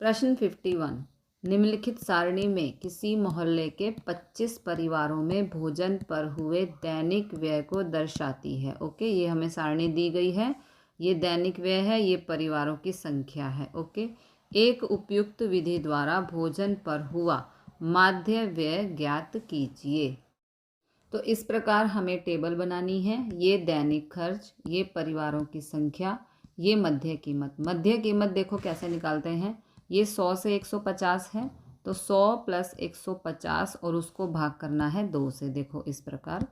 प्रश्न 51। निम्नलिखित सारणी में किसी मोहल्ले के 25 परिवारों में भोजन पर हुए दैनिक व्यय को दर्शाती है। ओके, ये हमें सारणी दी गई है, ये दैनिक व्यय है, ये परिवारों की संख्या है। ओके, एक उपयुक्त विधि द्वारा भोजन पर हुआ माध्य व्यय ज्ञात कीजिए। तो इस प्रकार हमें टेबल बनानी है। ये दैनिक खर्च, ये परिवारों की संख्या, ये मध्य कीमत। मध्य कीमत देखो कैसे निकालते हैं, ये 100 से 150 है, तो 100 प्लस 150 और उसको भाग करना है 2 से। देखो इस प्रकार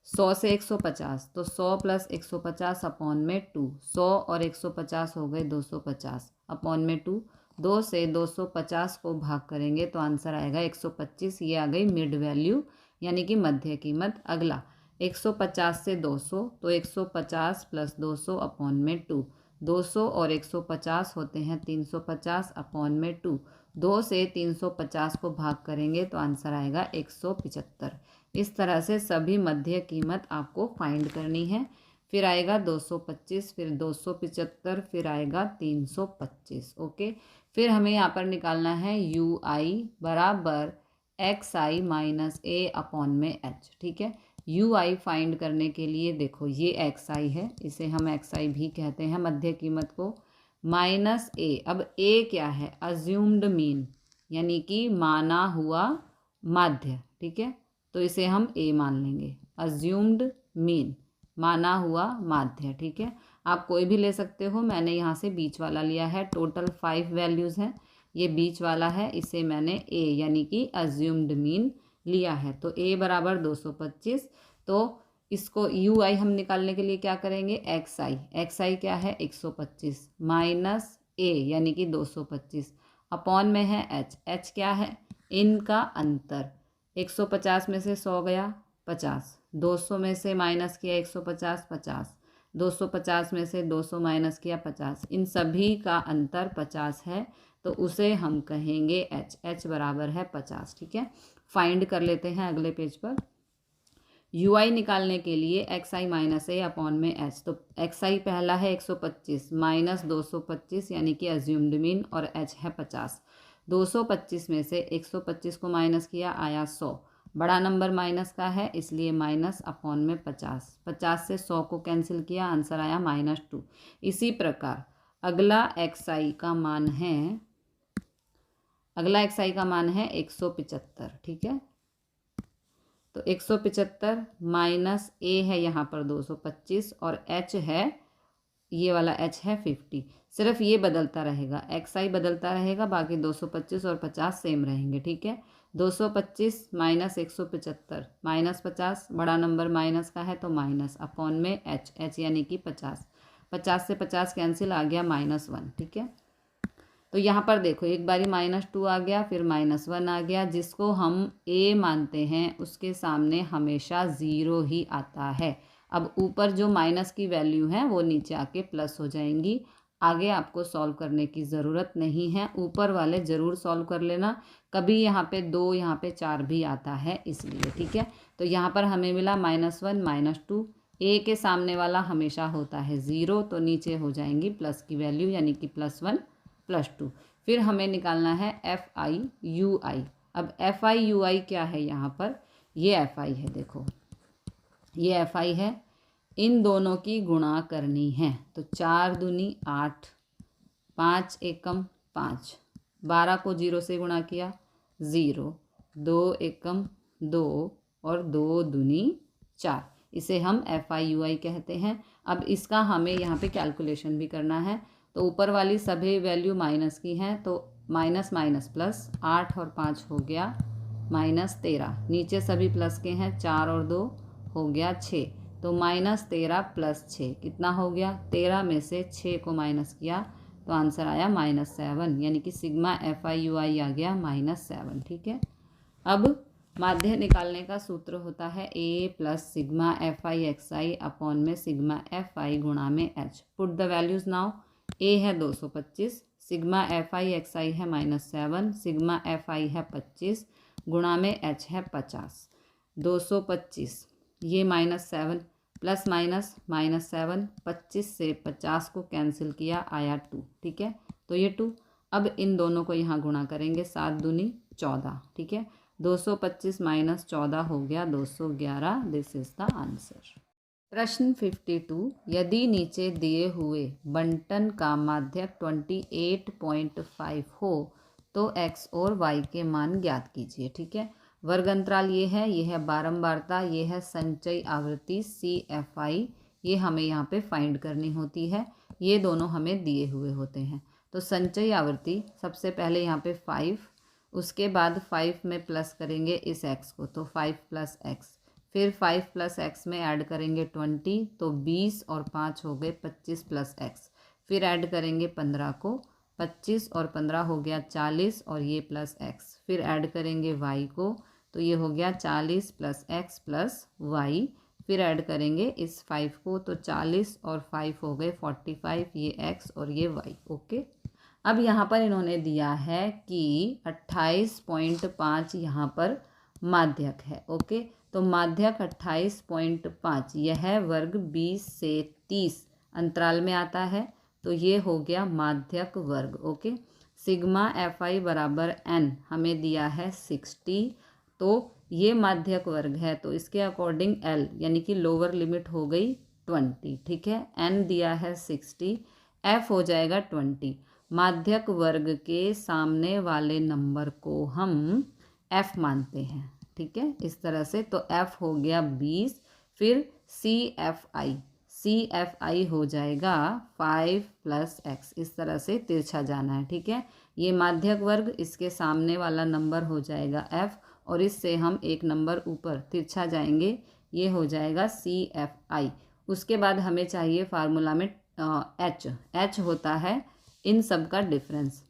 100 से 150, तो 100 प्लस 150 अपॉन में 2, 100 और 150 हो गए 250 अपॉन में 2, 2 से 250 को भाग करेंगे तो आंसर आएगा 125। ये आ गई मिड वैल्यू यानी कि मध्य कीमत। अगला 150 से 200, तो 150 प्लस 200 अपॉन में 2, 200 और 150 होते हैं 350 अपॉन में 2, 2 से 350 को भाग करेंगे तो आंसर आएगा 175। इस तरह से सभी मध्य कीमत आपको फाइंड करनी है। फिर आएगा 225, फिर 275, फिर आएगा 325। ओके, फिर हमें यहाँ पर निकालना है यू आई बराबर एक्स आई माइनस ए अपॉन में एच। ठीक है, यू आई फाइंड करने के लिए देखो ये एक्स आई है, इसे हम एक्स आई भी कहते हैं मध्य कीमत को, माइनस ए। अब ए क्या है, अज्यूम्ड मीन यानी कि माना हुआ माध्य। ठीक है, तो इसे हम ए मान लेंगे, अज्यूम्ड मीन माना हुआ माध्य। ठीक है, आप कोई भी ले सकते हो, मैंने यहाँ से बीच वाला लिया है। टोटल 5 वैल्यूज़ हैं, ये बीच वाला है, इसे मैंने ए यानी कि अज्यूम्ड मीन लिया है। तो ए बराबर 225। तो इसको यू आई हम निकालने के लिए क्या करेंगे, एक्स आई। एक्स आई क्या है 125 माइनस ए यानी कि 225 अपॉन में है एच। एच क्या है, इनका अंतर। 150 में से 100 गया 50, 200 में से माइनस किया 150 50, 250 में से 200 माइनस किया 50, इन सभी का अंतर 50 है, तो उसे हम कहेंगे एच। एच बराबर है 50। ठीक है, फाइंड कर लेते हैं अगले पेज पर। यू आई निकालने के लिए एक्स आई माइनस ए अपॉन में एच। तो एक्स आई पहला है 125 माइनस 225 यानी कि अज्यूम्ड मीन, और एच है 50। 225 में से 125 को माइनस किया आया 100, बड़ा नंबर माइनस का है इसलिए माइनस अपॉन में 50। 50 से 100 को कैंसिल किया, आंसर आया -2। इसी प्रकार अगला एक्स आई का मान है, अगला एक्स आई का मान है 175। ठीक है, तो 175 माइनस ए है यहाँ पर 225 और एच है, ये वाला एच है 50। सिर्फ ये बदलता रहेगा, एक्स आई बदलता रहेगा, बाकी 225 और 50 सेम रहेंगे। ठीक है, 225 माइनस 175 माइनस 50, बड़ा नंबर माइनस का है तो माइनस अपॉन में एच। एच यानी कि 50, 50 से 50 कैंसिल, आ गया -1। ठीक है, तो यहाँ पर देखो एक बारी -2 आ गया, फिर -1 आ गया। जिसको हम ए मानते हैं उसके सामने हमेशा 0 ही आता है। अब ऊपर जो माइनस की वैल्यू है वो नीचे आके प्लस हो जाएंगी। आगे आपको सॉल्व करने की ज़रूरत नहीं है, ऊपर वाले ज़रूर सॉल्व कर लेना। कभी यहाँ पे 2 यहाँ पे 4 भी आता है इसलिए। ठीक है, तो यहाँ पर हमें मिला -1 -2। ए के सामने वाला हमेशा होता है 0, तो नीचे हो जाएंगी प्लस की वैल्यू यानी कि +1 +2। फिर हमें निकालना है एफ आई यू आई। अब एफ आई यू आई क्या है, यहाँ पर ये एफ आई है, देखो ये एफ आई है, इन दोनों की गुणा करनी है। तो 4 दूनी 8, 5 एकम 5, 12 को 0 से गुणा किया 0, 2 एकम 2 और 2 दूनी 4। इसे हम एफ आई यू आई कहते हैं। अब इसका हमें यहाँ पे कैलकुलेशन भी करना है। तो ऊपर वाली सभी वैल्यू माइनस की हैं, तो माइनस माइनस प्लस, 8 और 5 हो गया -13। नीचे सभी प्लस के हैं, 4 और 2 हो गया 6, तो -13 + 6 कितना हो गया, 13 में से 6 को माइनस किया तो आंसर आया -7, यानी कि सिग्मा एफ आई यू आई आ गया -7। ठीक है, अब माध्य निकालने का सूत्र होता है A plus sigma F I X I upon में सिग्मा एफ आई गुणा में H. Put the values now. A है 225, sigma F I X I है -7, सिग्मा एफ आई है 25 गुणा में एच है 50। 225 ये -7 प्लस माइनस -7, 25 से 50 को कैंसिल किया आया 2। ठीक है, तो ये 2। अब इन दोनों को यहाँ गुणा करेंगे, 7 दूनी 14, ठीक है। 225 माइनस 14 हो गया 211। This is the answer. प्रश्न 52, यदि नीचे दिए हुए बंटन का माध्यक 28.5 हो तो x और y के मान ज्ञात कीजिए, ठीक है। वर्ग अंतराल ये है बारंबारता, ये है संचयी आवृत्ति CFI, ये हमें यहाँ पे फाइंड करनी होती है। ये दोनों हमें दिए हुए होते हैं। तो संचयी आवृत्ति सबसे पहले यहाँ पे 5, उसके बाद 5 में प्लस करेंगे इस x को, तो 5 + x, फिर 5 + x में ऐड करेंगे 20, तो 20 और 5 हो गए 25 + x, फिर ऐड करेंगे 15 को, 25 और 15 हो गया 40 और ये प्लस x, फिर ऐड करेंगे y को, तो ये हो गया 40 + x + y, फिर ऐड करेंगे इस 5 को, तो 40 और 5 हो गए 45, ये x और ये y। ओके, अब यहाँ पर इन्होंने दिया है कि 28.5 यहाँ पर माध्यक है। ओके, तो माध्यक 28.5 यह वर्ग 20 से 30 अंतराल में आता है, तो ये हो गया माध्यक वर्ग। ओके, सिग्मा FI बराबर n हमें दिया है 60, तो ये माध्यक वर्ग है, तो इसके अकॉर्डिंग L यानी कि लोअर लिमिट हो गई 20, ठीक है। n दिया है 60, f हो जाएगा 20। माध्यक वर्ग के सामने वाले नंबर को हम f मानते हैं, ठीक है, इस तरह से। तो f हो गया 20, फिर CFI हो जाएगा 5 + x, इस तरह से तिरछा जाना है, ठीक है। ये माध्यक वर्ग, इसके सामने वाला नंबर हो जाएगा f, और इससे हम एक नंबर ऊपर तिरछा जाएंगे, ये हो जाएगा CFI। उसके बाद हमें चाहिए फार्मूला में h होता है इन सब का डिफरेंस।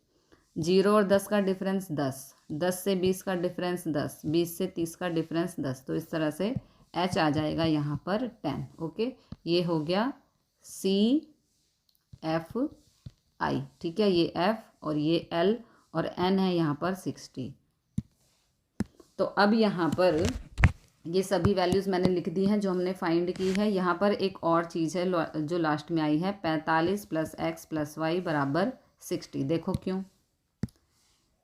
0 और 10 का डिफरेंस 10, 10 से 20 का डिफरेंस 10, 20 से 30 का डिफरेंस 10, तो इस तरह से h आ जाएगा यहाँ पर 10। ओके, ये हो गया CFI, ठीक है। ये f और ये L और n है यहाँ पर 60। तो अब यहाँ पर ये सभी वैल्यूज़ मैंने लिख दी हैं जो हमने फाइंड की है। यहाँ पर एक और चीज़ है जो लास्ट में आई है, 45 + x + y बराबर 60। देखो क्यों,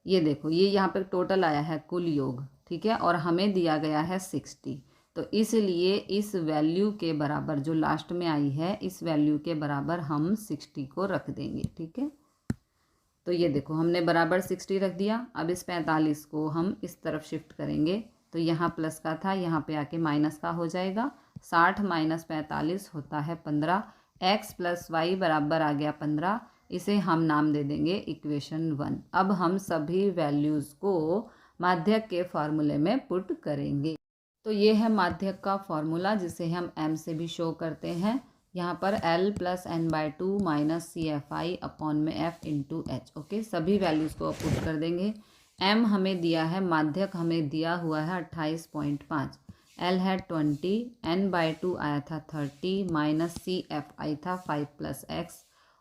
ये देखो, ये यहाँ पर टोटल आया है कुल योग, ठीक है, और हमें दिया गया है 60, तो इसलिए इस वैल्यू के बराबर जो लास्ट में आई है, इस वैल्यू के बराबर हम 60 को रख देंगे, ठीक है। तो ये देखो, हमने बराबर 60 रख दिया। अब इस 45 को हम इस तरफ शिफ्ट करेंगे, तो यहाँ प्लस का था, यहाँ पे आके माइनस का हो जाएगा। 60 - 45 होता है 15, x + y बराबर आ गया 15, इसे हम नाम दे देंगे इक्वेशन 1। अब हम सभी वैल्यूज़ को माध्यक के फॉर्मूले में पुट करेंगे। तो ये है माध्यक का फॉर्मूला, जिसे हम m से भी शो करते हैं। यहाँ पर L + n/2 - CFI अपॉन में f × h। ओके, सभी वैल्यूज़ को पुट कर देंगे। m हमें दिया है, माध्यक हमें दिया हुआ है 28.5, L है 20, n/2 आया था 30, - CFI था 5 + x,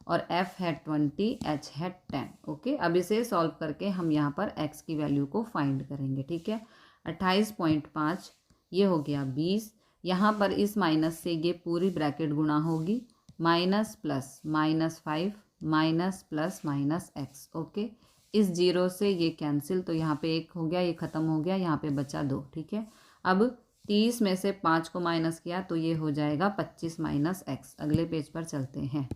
और f है 20, h है 10। ओके, अब इसे सॉल्व करके हम यहाँ पर x की वैल्यू को फाइंड करेंगे, ठीक है। 28.5 ये हो गया 20, यहाँ पर इस माइनस से ये पूरी ब्रैकेट गुणा होगी, minus plus -5 minus plus minus x। Okay, इस 0 से ये कैंसिल, तो यहाँ पे 1 हो गया, ये ख़त्म हो गया, यहाँ पे बचा 2, ठीक है। अब 30 में से 5 को माइनस किया तो ये हो जाएगा 25 - x। अगले पेज पर चलते हैं।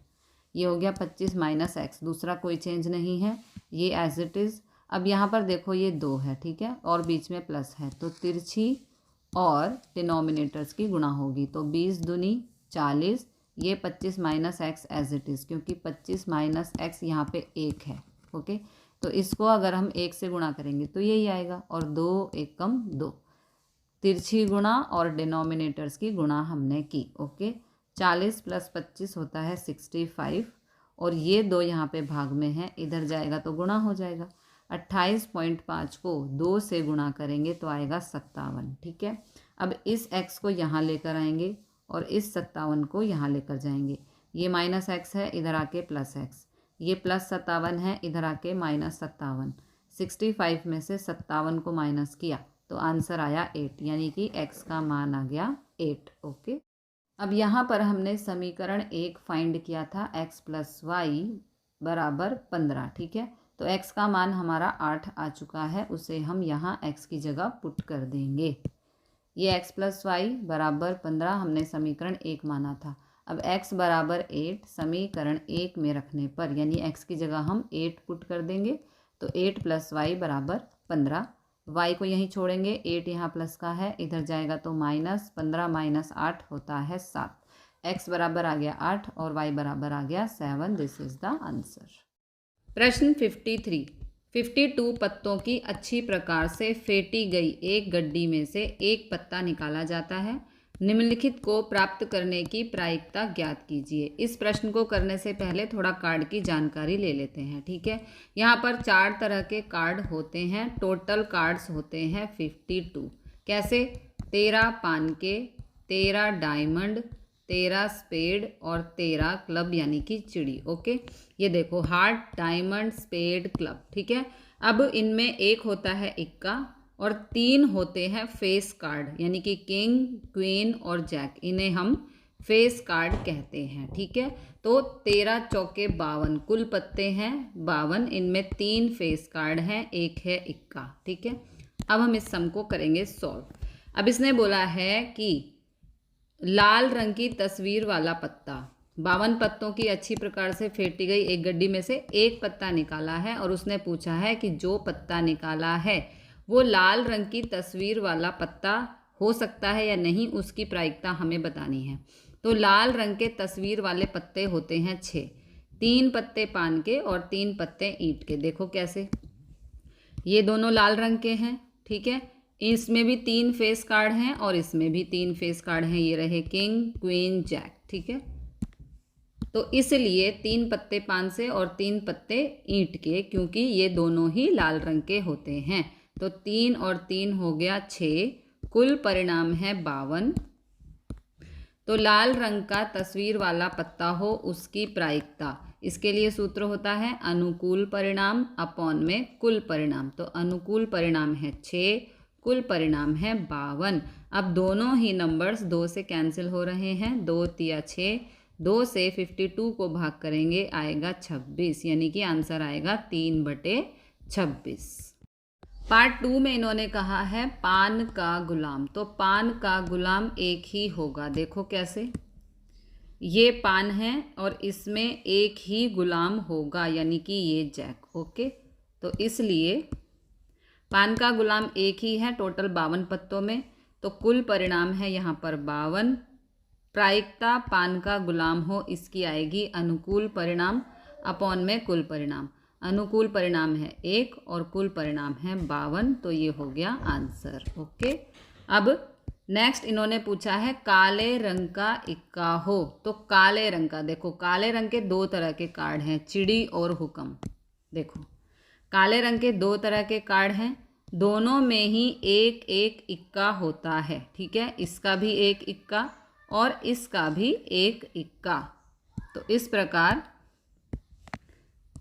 ये हो गया 25 - x, दूसरा कोई चेंज नहीं है, ये एज इट इज़। अब यहाँ पर देखो ये 2 है, ठीक है, और बीच में प्लस है, तो तिरछी और डिनोमिनेटर्स की गुणा होगी, तो 20 दूनी 40, ये 25 - x एज इट इज़, क्योंकि 25 - x यहाँ पे 1 है। ओके, तो इसको अगर हम 1 से गुणा करेंगे तो यही आएगा, और 2 1 कम 2, तिरछी गुणा और डिनोमिनेटर्स की गुणा हमने की। ओके, 40 + 25 होता है 65, और ये 2 यहाँ पे भाग में है, इधर जाएगा तो गुणा हो जाएगा। 28.5 को 2 से गुणा करेंगे तो आएगा 57, ठीक है। अब इस x को यहाँ लेकर आएंगे और इस 57 को यहाँ लेकर जाएंगे। ये -x है, इधर आके +x, ये +57 है, इधर आके -57। 65 में से 57 को माइनस किया तो आंसर आया 8, यानी कि x का मान आ गया 8। ओके, अब यहाँ पर हमने समीकरण 1 फाइंड किया था, x + y बराबर 15, ठीक है। तो x का मान हमारा 8 आ चुका है, उसे हम यहाँ x की जगह पुट कर देंगे। ये x + y बराबर 15 हमने समीकरण 1 माना था। अब x बराबर 8 समीकरण 1 में रखने पर, यानी x की जगह हम 8 पुट कर देंगे, तो 8 + y बराबर 15। y को यहीं छोड़ेंगे, 8 यहाँ प्लस का है, इधर जाएगा तो माइनस, 15 - 8 होता है 7। x बराबर आ गया 8 और y बराबर आ गया 7। This is the answer. प्रश्न 53। 52 पत्तों की अच्छी प्रकार से फेंटी गई एक गड्डी में से एक पत्ता निकाला जाता है। निम्नलिखित को प्राप्त करने की प्रायिकता ज्ञात कीजिए। इस प्रश्न को करने से पहले थोड़ा कार्ड की जानकारी ले लेते हैं, ठीक है। यहाँ पर 4 तरह के कार्ड होते हैं। टोटल कार्ड्स होते हैं 52। कैसे? 13 पान के, 13 डायमंड, 13 स्पेड और 13 क्लब यानी कि चिड़ी। ओके, ये देखो हार्ट, डायमंड, स्पेड, क्लब, ठीक है। अब इनमें एक होता है इक्का और 3 होते हैं फेस कार्ड, यानी कि किंग, क्वीन और जैक। इन्हें हम फेस कार्ड कहते हैं, ठीक है। तो 13 चौके 52 कुल पत्ते हैं 52, इनमें 3 फेस कार्ड हैं, एक है इक्का, ठीक है। अब हम इस सम को करेंगे सॉल्व। अब इसने बोला है कि लाल रंग की तस्वीर वाला पत्ता, 52 पत्तों की अच्छी प्रकार से फेंटी गई एक गड्डी में से एक पत्ता निकाला है और उसने पूछा है कि जो पत्ता निकाला है वो लाल रंग की तस्वीर वाला पत्ता हो सकता है या नहीं, उसकी प्रायिकता हमें बतानी है। तो लाल रंग के तस्वीर वाले पत्ते होते हैं 6, 3 पत्ते पान के और 3 पत्ते ईंट के। देखो कैसे, ये दोनों लाल रंग के हैं, ठीक है। इसमें भी 3 फेस कार्ड हैं और इसमें भी 3 फेस कार्ड हैं, ये रहे किंग, क्वीन, जैक, ठीक है। तो इसलिए 3 पत्ते पान से और 3 पत्ते ईंट के, क्योंकि ये दोनों ही लाल रंग के होते हैं। तो 3 और 3 हो गया 6, कुल परिणाम है 52। तो लाल रंग का तस्वीर वाला पत्ता हो उसकी प्रायिकता, इसके लिए सूत्र होता है अनुकूल परिणाम अपॉन में कुल परिणाम। तो अनुकूल परिणाम है 6, कुल परिणाम है 52। अब दोनों ही नंबर्स 2 से कैंसिल हो रहे हैं, 2 तिया 6, 2 से 52 को भाग करेंगे आएगा 26, यानी कि आंसर आएगा 3/26। पार्ट 2 में इन्होंने कहा है पान का गुलाम। तो पान का गुलाम एक ही होगा। देखो कैसे, ये पान है और इसमें एक ही गुलाम होगा, यानी कि ये जैक। ओके, तो इसलिए पान का गुलाम एक ही है टोटल 52 पत्तों में। तो कुल परिणाम है यहाँ पर 52। प्रायिकता पान का गुलाम हो इसकी आएगी अनुकूल परिणाम अपॉन में कुल परिणाम। अनुकूल परिणाम है 1 और कुल परिणाम है 52, तो ये हो गया आंसर। ओके, अब नेक्स्ट इन्होंने पूछा है काले रंग का इक्का हो। तो काले रंग का, देखो काले रंग के 2 तरह के कार्ड हैं, चिड़ी और हुक्म। देखो काले रंग के 2 तरह के कार्ड हैं, दोनों में ही एक एक इक्का होता है, ठीक है। इसका भी एक इक्का और इसका भी एक इक्का। तो इस प्रकार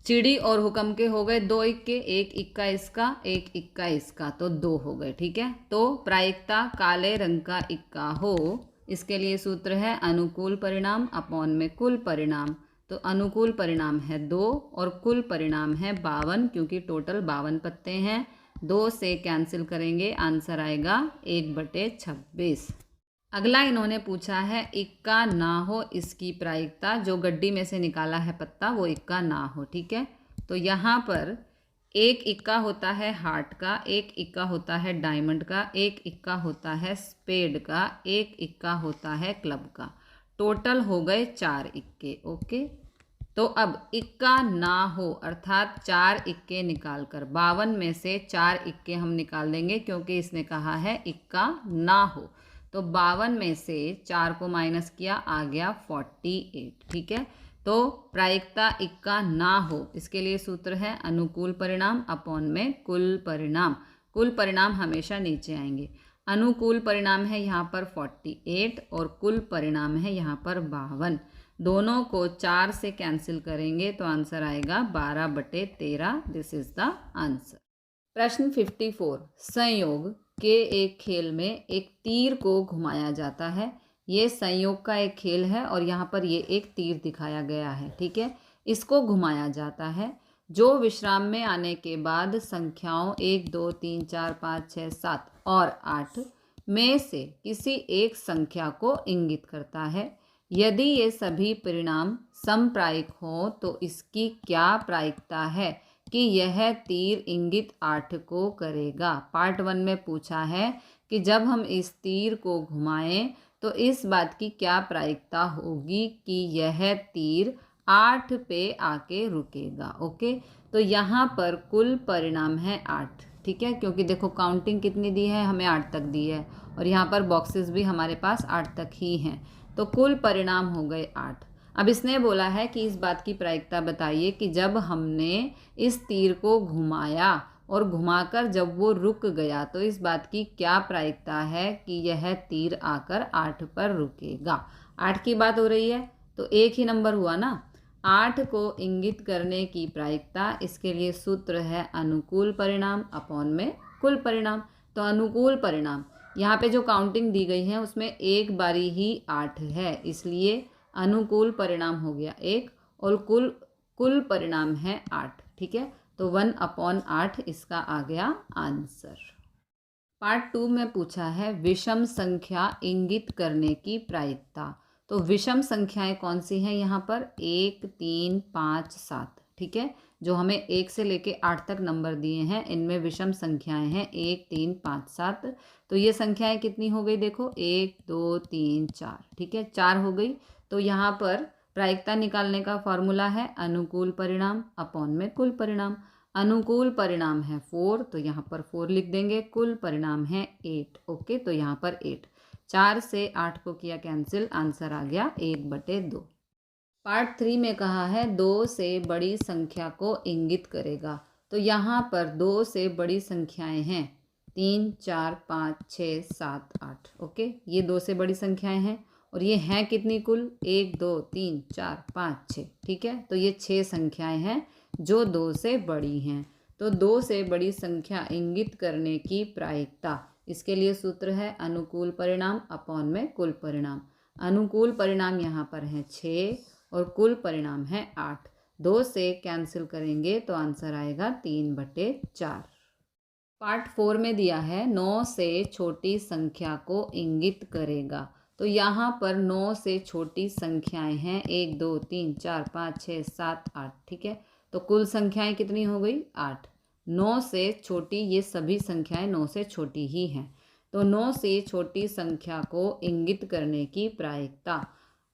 चिड़ी और हुक्म के हो गए 2 इक्के, एक इक्का इसका, एक इक्का इसका, तो 2 हो गए, ठीक है। तो प्रायिकता काले रंग का इक्का हो, इसके लिए सूत्र है अनुकूल परिणाम अपॉन में कुल परिणाम। तो अनुकूल परिणाम है 2 और कुल परिणाम है 52, क्योंकि टोटल 52 पत्ते हैं। 2 से कैंसिल करेंगे, आंसर आएगा 1/26। अगला इन्होंने पूछा है इक्का ना हो इसकी प्रायिकता। जो गड्डी में से निकाला है पत्ता वो इक्का ना हो, ठीक है। तो यहाँ पर एक इक्का होता है हार्ट का, एक इक्का होता है डायमंड का, एक इक्का होता है स्पेड का, एक इक्का होता है क्लब का। टोटल हो गए 4 इक्के। ओके, तो अब इक्का ना हो अर्थात 4 इक्के निकाल कर 52 में से 4 इक्के हम निकाल देंगे, क्योंकि इसने कहा है इक्का ना हो। तो 52 में से 4 को माइनस किया, आ गया 48, ठीक है। तो प्रायिकता इक्का ना हो, इसके लिए सूत्र है अनुकूल परिणाम अपॉन में कुल परिणाम। कुल परिणाम हमेशा नीचे आएंगे। अनुकूल परिणाम है यहाँ पर 48 और कुल परिणाम है यहाँ पर 52। दोनों को 4 से कैंसिल करेंगे तो आंसर आएगा 12/13। This is the answer. प्रश्न 54। संयोग के एक खेल में एक तीर को घुमाया जाता है। ये संयोग का एक खेल है और यहाँ पर ये एक तीर दिखाया गया है, ठीक है। इसको घुमाया जाता है जो विश्राम में आने के बाद संख्याओं 1, 2, 3, 4, 5, 6, 7 और 8 में से किसी एक संख्या को इंगित करता है। यदि ये सभी परिणाम समप्रायिक हों तो इसकी क्या प्रायिकता है कि यह तीर इंगित 8 को करेगा। पार्ट 1 में पूछा है कि जब हम इस तीर को घुमाएं तो इस बात की क्या प्रायिकता होगी कि यह तीर 8 पे आके रुकेगा। ओके, तो यहाँ पर कुल परिणाम है 8, ठीक है, क्योंकि देखो काउंटिंग कितनी दी है, हमें 8 तक दी है और यहाँ पर बॉक्सेस भी हमारे पास 8 तक ही हैं, तो कुल परिणाम हो गए 8। अब इसने बोला है कि इस बात की प्रायिकता बताइए कि जब हमने इस तीर को घुमाया और घुमाकर जब वो रुक गया तो इस बात की क्या प्रायिकता है कि यह तीर आकर 8 पर रुकेगा। 8 की बात हो रही है तो एक ही नंबर हुआ ना। 8 को इंगित करने की प्रायिकता, इसके लिए सूत्र है अनुकूल परिणाम अपॉन में कुल परिणाम। तो अनुकूल परिणाम, यहाँ पे जो काउंटिंग दी गई है उसमें एक बारी ही 8 है, इसलिए अनुकूल परिणाम हो गया 1 और कुल परिणाम है 8, ठीक है। तो 1/8 इसका आ गया आंसर। पार्ट 2 में पूछा है विषम संख्या इंगित करने की प्रायिकता। तो विषम संख्याएं कौन सी हैं यहाँ पर, 1, 3, 5, 7, ठीक है। जो हमें 1 से लेके 8 तक नंबर दिए हैं इनमें विषम संख्याएं हैं 1, 3, 5, 7। तो ये संख्याएं कितनी हो गई, देखो 1, 2, 3, 4, ठीक है, 4 हो गई। तो यहाँ पर प्रायिकता निकालने का फॉर्मूला है अनुकूल परिणाम अपॉन में कुल परिणाम। अनुकूल परिणाम है 4 तो यहाँ पर 4 लिख देंगे, कुल परिणाम है 8। ओके, तो यहाँ पर 8, 4 से 8 को किया कैंसिल, आंसर आ गया 1/2। पार्ट 3 में कहा है 2 से बड़ी संख्या को इंगित करेगा। तो यहाँ पर 2 से बड़ी संख्याएं हैं 3, 4, 5, 6, 7, 8। ओके, ये 2 से बड़ी संख्याएं हैं और ये हैं कितनी कुल, 1, 2, 3, 4, 5, 6, ठीक है। तो ये 6 संख्याएं हैं जो 2 से बड़ी हैं। तो 2 से बड़ी संख्या इंगित करने की प्रायिकता, इसके लिए सूत्र है अनुकूल परिणाम अपॉन में कुल परिणाम। अनुकूल परिणाम यहाँ पर है 6 और कुल परिणाम है 8। 2 से कैंसिल करेंगे तो आंसर आएगा 3/4। पार्ट 4 में दिया है 9 से छोटी संख्या को इंगित करेगा। तो यहाँ पर 9 से छोटी संख्याएं हैं 1, 2, 3, 4, 5, 6, 7, 8, ठीक है। तो कुल संख्याएं कितनी हो गई, 8। 9 से छोटी, ये सभी संख्याएं 9 से छोटी ही हैं। तो 9 से छोटी संख्या को इंगित करने की प्रायिकता,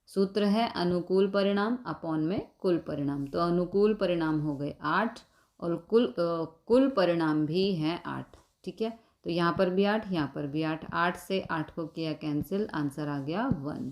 सूत्र है अनुकूल परिणाम अपॉन में कुल परिणाम। तो अनुकूल परिणाम हो गए 8 और कुल परिणाम भी हैं 8, ठीक है। तो यहाँ पर भी 8, यहाँ पर भी 8, 8 से 8 को किया कैंसिल, आंसर आ गया 1।